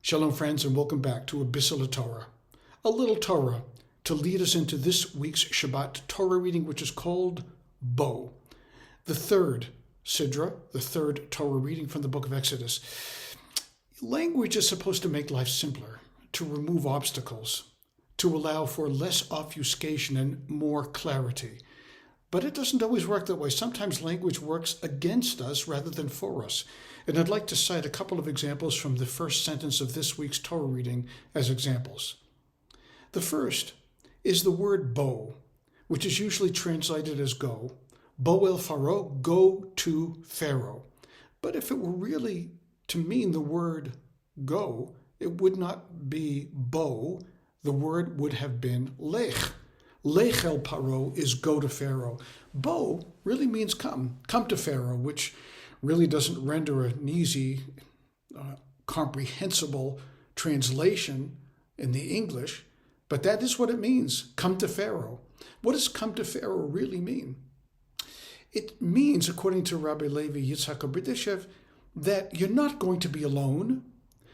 Shalom, friends, and welcome back to a Bisselleh Torah, a little Torah to lead us into this week's Shabbat Torah reading, which is called Bo, the third Sidra, the third Torah reading from the book of Exodus. Language is supposed to make life simpler, to remove obstacles, to allow for less obfuscation and more clarity. But it doesn't always work that way. Sometimes language works against us rather than for us. And I'd like to cite a couple of examples from the first sentence of this week's Torah reading as examples. The first is the word bo, which is usually translated as go. Bo el Pharaoh, go to Pharaoh. But if it were really to mean the word go, it would not be bo. The word would have been lech. Lech el Pharaoh is go to Pharaoh. Bo really means come to Pharaoh, which really doesn't render an easy, comprehensible translation in the English, but that is what it means, come to Pharaoh. What does come to Pharaoh really mean? It means, according to Rabbi Levi Yitzhak Berdishev, that you're not going to be alone,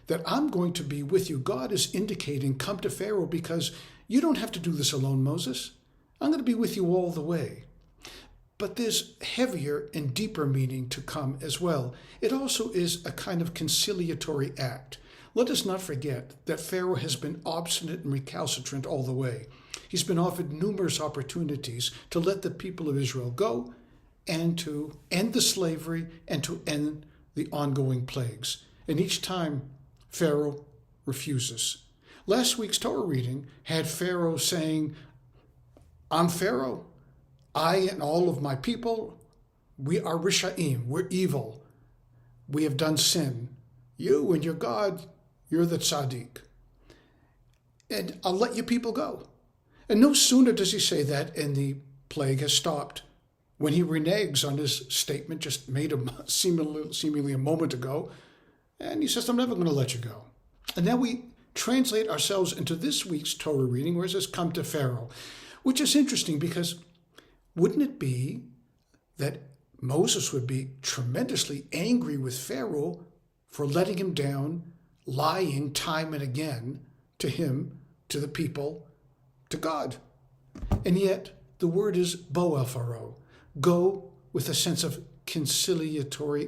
that I'm going to be with you. God is indicating come to Pharaoh because you don't have to do this alone, Moses. I'm going to be with you all the way. But there's heavier and deeper meaning to come as well. It also is a kind of conciliatory act. Let us not forget that Pharaoh has been obstinate and recalcitrant all the way. He's been offered numerous opportunities to let the people of Israel go and to end the slavery and to end the ongoing plagues. And each time, Pharaoh refuses. Last week's Torah reading had Pharaoh saying, I'm Pharaoh. I and all of my people, we are Rishaim, we're evil. We have done sin. You and your God, you're the tzaddik. And I'll let your people go. And no sooner does he say that, and the plague has stopped, when he reneges on his statement just made seemingly a moment ago, and he says, I'm never going to let you go. And now we translate ourselves into this week's Torah reading, where it says, come to Pharaoh, which is interesting because wouldn't it be that Moses would be tremendously angry with Pharaoh for letting him down, lying time and again to him, to the people, to God? And yet the word is bo el Pharaoh, go with a sense of conciliatory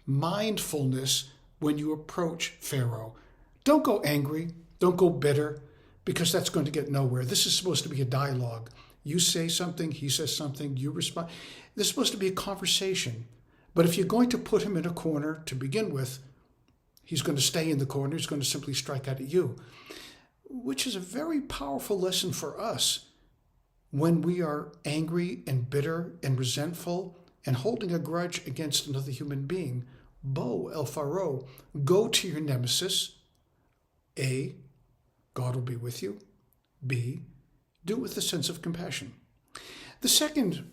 mindfulness when you approach Pharaoh. Don't go angry, don't go bitter, because that's going to get nowhere. This is supposed to be a dialogue. You say something, he says something, you respond. This is supposed to be a conversation. But if you're going to put him in a corner to begin with, he's going to stay in the corner, he's going to simply strike out at you, which is a very powerful lesson for us when we are angry and bitter and resentful and holding a grudge against another human being. Bo el Pharaoh, go to your nemesis. A, God will be with you. B, do it with a sense of compassion. The second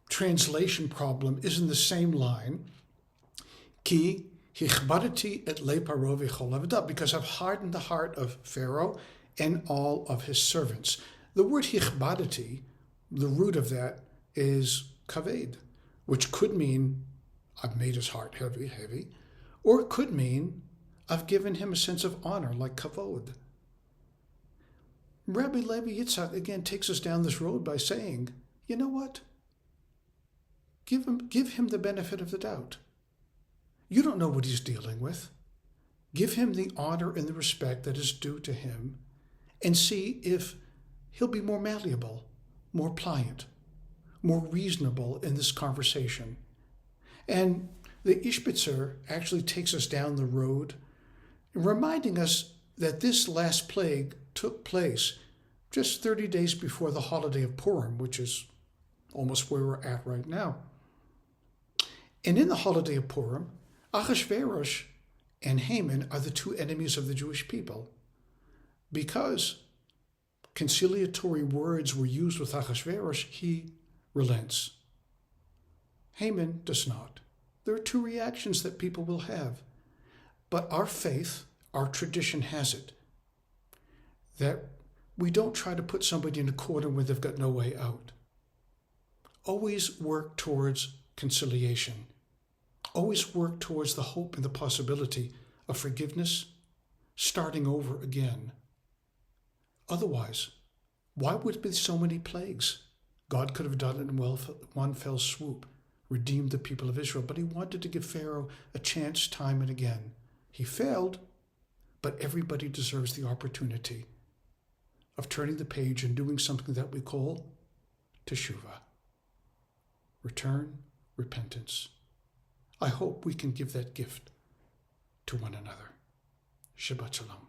translation problem is in the same line. Ki hichbadati et le Paro v'chol avadah, because I've hardened the heart of Pharaoh and all of his servants. The word hichbadati, the root of that is kaved, which could mean I've made his heart heavy, or it could mean I've given him a sense of honor, like kavod. Rabbi Levi Yitzhak again takes us down this road by saying, you know what? Give him the benefit of the doubt. You don't know what he's dealing with. Give him the honor and the respect that is due to him, and see if he'll be more malleable, more pliant, more reasonable in this conversation. And the Ishbitzer actually takes us down the road, reminding us that this last plague took place just 30 days before the holiday of Purim, which is almost where we're at right now. And in the holiday of Purim, Achashverosh and Haman are the two enemies of the Jewish people, because conciliatory words were used with Achashverosh, he relents. Haman does not. There are two reactions that people will have. But our faith, our tradition has it that we don't try to put somebody in a corner where they've got no way out. Always work towards conciliation. Always work towards the hope and the possibility of forgiveness, starting over again. Otherwise, why would there be so many plagues? God could have done it in one fell swoop, redeemed the people of Israel, but he wanted to give Pharaoh a chance time and again. He failed, but everybody deserves the opportunity of turning the page and doing something that we call teshuvah. Return, repentance. I hope we can give that gift to one another. Shabbat Shalom.